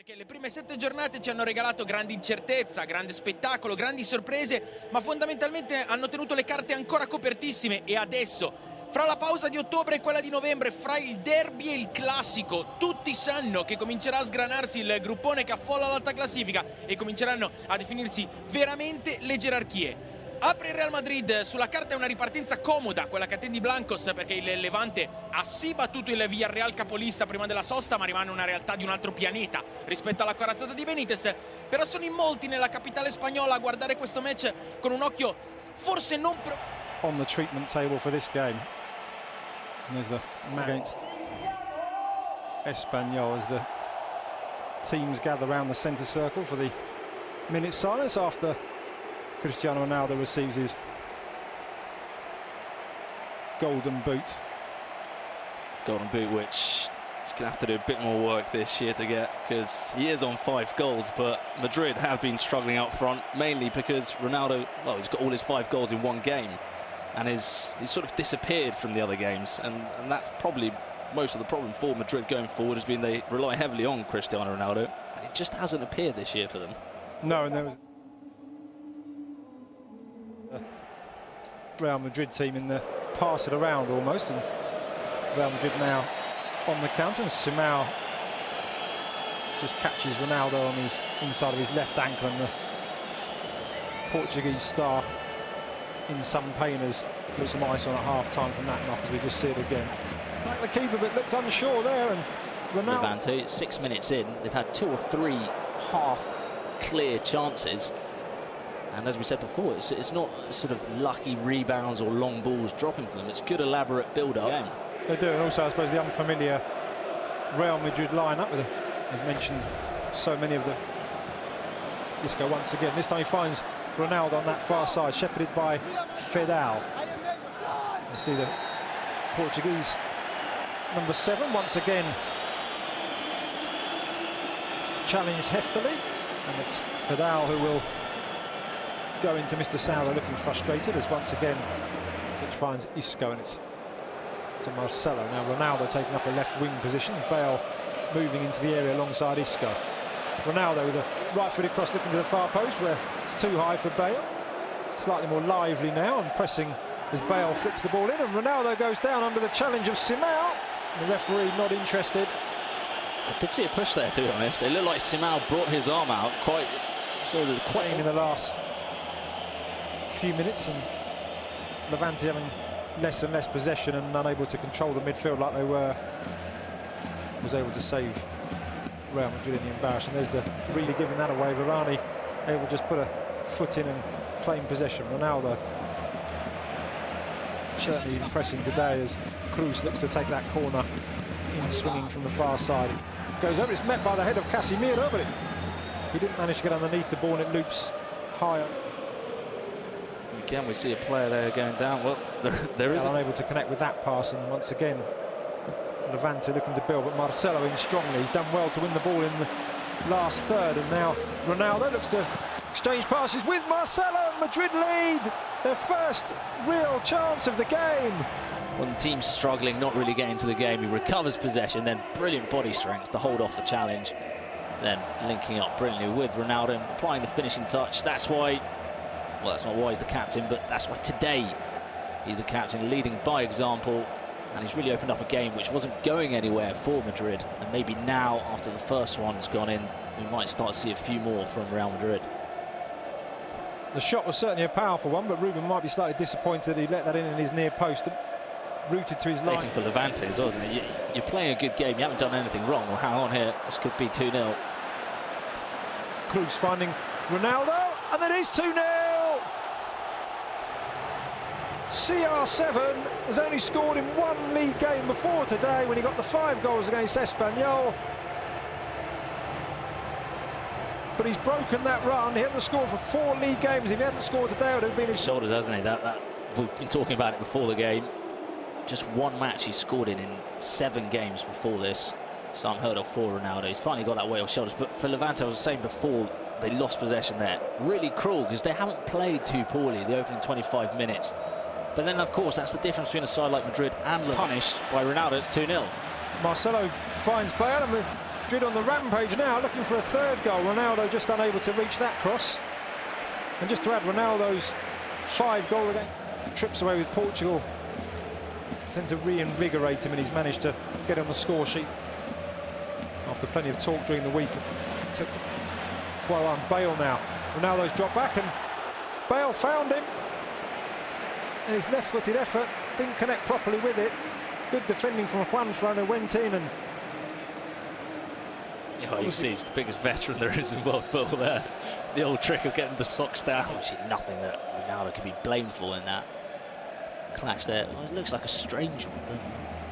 Perché le prime 7 giornate ci hanno regalato grande incertezza, grande spettacolo, grandi sorprese, ma fondamentalmente hanno tenuto le carte ancora copertissime e adesso, fra la pausa di ottobre e quella di novembre, fra il derby e il classico, tutti sanno che comincerà a sgranarsi il gruppone che affolla l'alta classifica e cominceranno a definirsi veramente le gerarchie. Apre il Real Madrid, sulla carta è una ripartenza comoda, quella che attendi Blancos, perché il Levante ha sì battuto il Villarreal capolista prima della sosta, ma rimane una realtà di un altro pianeta rispetto alla corazzata di Benitez. Però sono in molti nella capitale spagnola a guardare questo match con un occhio forse non on the treatment table for this game. And there's the match against Espanyol as the teams gather around the centre circle for the minute silence after Cristiano Ronaldo receives his golden boot. Golden boot, which he's going to have to do a bit more work this year to get, because he is on 5 goals, but Madrid have been struggling up front, mainly because Ronaldo, well, he's got all his 5 goals in one game, and he's sort of disappeared from the other games, and that's probably most of the problem for Madrid going forward, has been they rely heavily on Cristiano Ronaldo, and he just hasn't appeared this year for them. No, and there was Real Madrid team in the pass it around almost, and Real Madrid now on the counter, and Simão just catches Ronaldo on his inside of his left ankle, and the Portuguese star in some pain has put some ice on at half-time from that knock, as we just see it again. Attack the keeper, but looked unsure there, and Ronaldo. Levante, 6 minutes in, they've had 2 or 3 half-clear chances. And as we said before, it's not sort of lucky rebounds or long balls dropping for them. It's good, elaborate build-up. Yeah. They do, and also, I suppose, the unfamiliar Real Madrid line-up with, as mentioned, so many of the Isco once again. This time he finds Ronaldo on that far side, shepherded by Fidal. You see the Portuguese number 7 once again challenged heftily, and it's Fidal who will go into Mr. Sauer looking frustrated, as once again Such finds Isco, and it's to Marcelo. Now Ronaldo taking up a left wing position, Bale moving into the area alongside Isco. Ronaldo with a right-footed cross looking to the far post, where it's too high for Bale. Slightly more lively now and pressing as Bale flicks the ball in, and Ronaldo goes down under the challenge of Simão. The referee not interested. I did see a push there, to be honest. It looked like Simão brought his arm out quite in the last few minutes, and Levante having less and less possession and unable to control the midfield like they were, was able to save Real Madrid in the embarrassment. There's the really giving that away. Varane able to just put a foot in and claim possession. Ronaldo certainly impressing today as Cruz looks to take that corner in, swinging from the far side. It goes over, it's met by the head of Casemiro, but he didn't manage to get underneath the ball, and it loops higher. Again, we see a player there going down. Well, there is unable to connect with that pass, and once again Levante looking to build, but Marcelo in strongly. He's done well to win the ball in the last third, and now Ronaldo looks to exchange passes with Marcelo, and Madrid lead their first real chance of the game. When the team's struggling, not really getting to the game, he recovers possession, then brilliant body strength to hold off the challenge, then linking up brilliantly with Ronaldo, applying the finishing touch. That's why, well, that's not why he's the captain, but that's why today he's the captain, leading by example, and he's really opened up a game which wasn't going anywhere for Madrid, and maybe now, after the first one's gone in, we might start to see a few more from Real Madrid. The shot was certainly a powerful one, but Ruben might be slightly disappointed that he let that in his near post, rooted to his line. For Levante as well, isn't it? You're playing a good game, you haven't done anything wrong. Well, hang on here, this could be 2-0. Cruz finding Ronaldo, and it is 2-0. CR7 has only scored in one league game before today, when he got the 5 goals against Espanyol. But he's broken that run. He hasn't scored for 4 league games. If he hadn't scored today, it would have been his shoulders, hasn't he? We've been talking about it before the game. Just one match he scored in 7 games before this. So unheard of for Ronaldo. He's finally got that weight off shoulders. But for Levante, I was saying before, they lost possession there. Really cruel, because they haven't played too poorly the opening 25 minutes. But then, of course, that's the difference between a side like Madrid and punished by Ronaldo. It's 2-0. Marcelo finds Bale, and Madrid on the rampage now, looking for a third goal. Ronaldo just unable to reach that cross. And just to add, Ronaldo's 5-goal again trips away with Portugal tend to reinvigorate him, and he's managed to get on the score sheet after plenty of talk during the week. It took Juan Bale now. Ronaldo's dropped back and Bale found him, and his left-footed effort didn't connect properly with it. Good defending from Juan Fran, who went in and... Yeah, you see, he's the biggest veteran there is in world football there. The old trick of getting the socks down, which is nothing that Ronaldo could be blamed for in that clash there. Well, it looks like a strange one, doesn't it?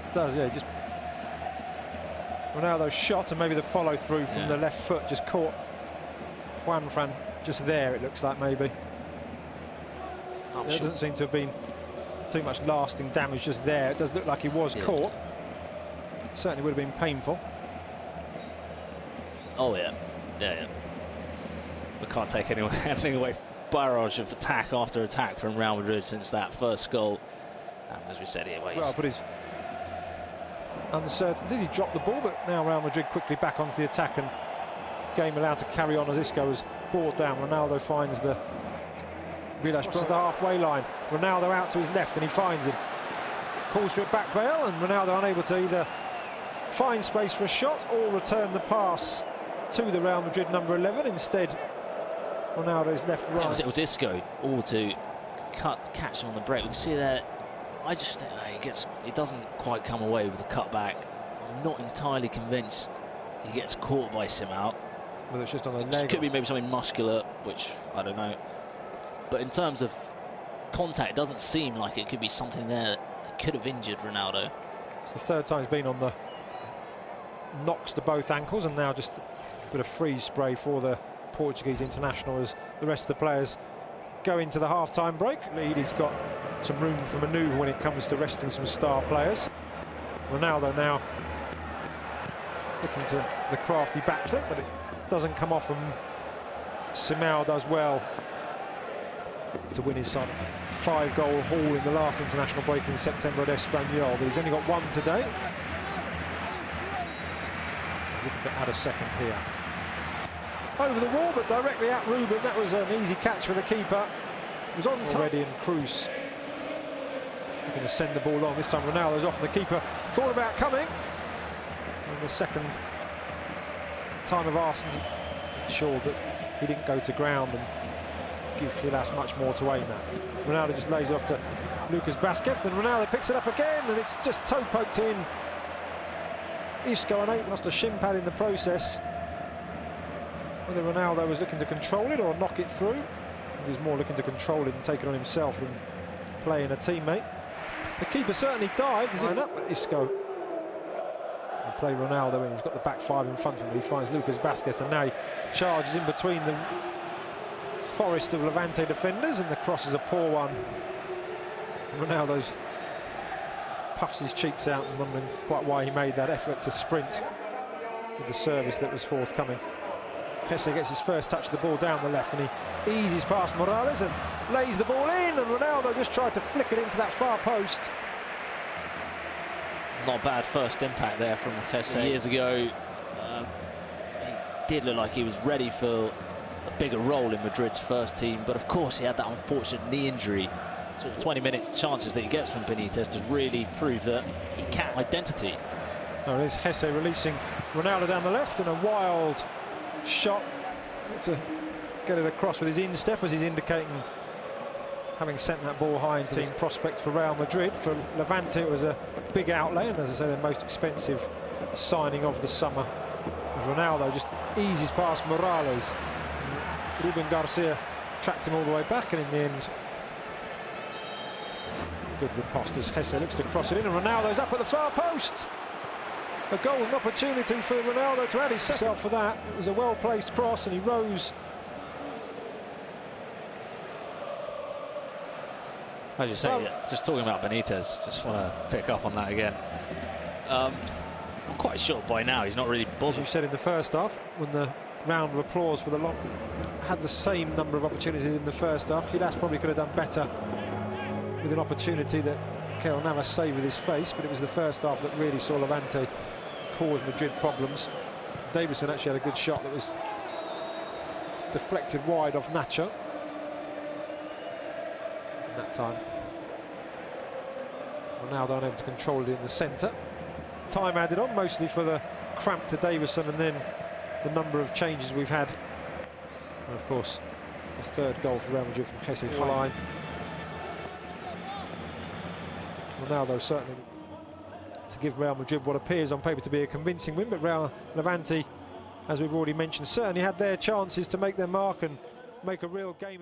It does, yeah. Just Ronaldo's shot, and maybe the follow-through from the left foot just caught Juan Fran just there, it looks like, maybe. There doesn't seem to have been too much lasting damage just there. It does look like he was caught. Certainly would have been painful. Oh, yeah. We can't take anything away. Barrage of attack after attack from Real Madrid since that first goal. And as we said here, well, but his uncertainty, he dropped the ball, but now Real Madrid quickly back onto the attack, and game allowed to carry on as Isco was brought down. Ronaldo finds the Vilas to the halfway line. Ronaldo out to his left, and he finds him. Calls for it back, Bale, and Ronaldo unable to either find space for a shot or return the pass to the Real Madrid number 11. Instead, Ronaldo's left right. It was Isco all to catch him on the break. We can see there. I just think he doesn't quite come away with a cutback. I'm not entirely convinced he gets caught by Simao. Well, it's just on the leg. It could be maybe something muscular, which I don't know. But in terms of contact, it doesn't seem like it could be something there that could have injured Ronaldo. It's the third time he's been on the knocks to both ankles, and now just a bit of freeze spray for the Portuguese international as the rest of the players go into the half-time break. He's got some room for manoeuvre when it comes to resting some star players. Ronaldo now looking to the crafty backflip, but it doesn't come off, and Simao does well to win his side. 5-goal haul in the last international break in September at Espanyol, but he's only got one today. He's looking to add a second here. Over the wall, but directly at Ruben. That was an easy catch for the keeper. It was on already, and Cruz looking to send the ball on. This time Ronaldo's off, and the keeper thought about coming. And the second time of Arsenal ensured that he didn't go to ground and give Gilas much more to aim at. Ronaldo just lays it off to Lucas Vázquez, and Ronaldo picks it up again, and it's just toe poked in. Isco and 8 lost a shin pad in the process. Whether Ronaldo was looking to control it or knock it through, he was more looking to control it and take it on himself than playing a teammate. The keeper certainly dived as if but Isco will play Ronaldo in. He's got the back 5 in front of him, but he finds Lucas Vázquez, and now he charges in between the forest of Levante defenders, and the cross is a poor one. Ronaldo's puffs his cheeks out and wondering quite why he made that effort to sprint with the service that was forthcoming. Jesse gets his first touch of the ball down the left, and he eases past Morales and lays the ball in, and Ronaldo just tried to flick it into that far post. Not bad first impact there from Jesse. Years ago, he did look like he was ready for a bigger role in Madrid's first team, but of course he had that unfortunate knee injury. Sort of 20 minutes chances that he gets from Benitez to really prove that he can identity. Now there's Jesse releasing Ronaldo down the left, and a wild shot to get it across with his instep, as he's indicating, having sent that ball high into team prospect for Real Madrid. For Levante it was a big outlay, and as I say, the most expensive signing of the summer. As Ronaldo just eases past Morales, Ruben Garcia tracked him all the way back, and in the end good riposte as Jesse looks to cross it in, and Ronaldo's up at the far post. A golden opportunity for Ronaldo to add himself for that. It was a well-placed cross, and he rose. As you say, just talking about Benitez, just want to pick up on that again. I'm quite sure by now he's not really bothered. As you said in the first half, when the round of applause for the lot had the same number of opportunities in the first half, Gilas probably could have done better with an opportunity that Keylor Navas saved with his face, but it was the first half that really saw Levante cause Madrid problems. Davison actually had a good shot that was deflected wide off Nacho. And that time, Ronaldo unable to control it in the centre. Time added on, mostly for the cramp to Davison and then the number of changes we've had. And of course, the third goal for Real Madrid from Jesse line. Ronaldo certainly to give Real Madrid what appears on paper to be a convincing win, but Real Levante, as we've already mentioned, certainly had their chances to make their mark and make a real game of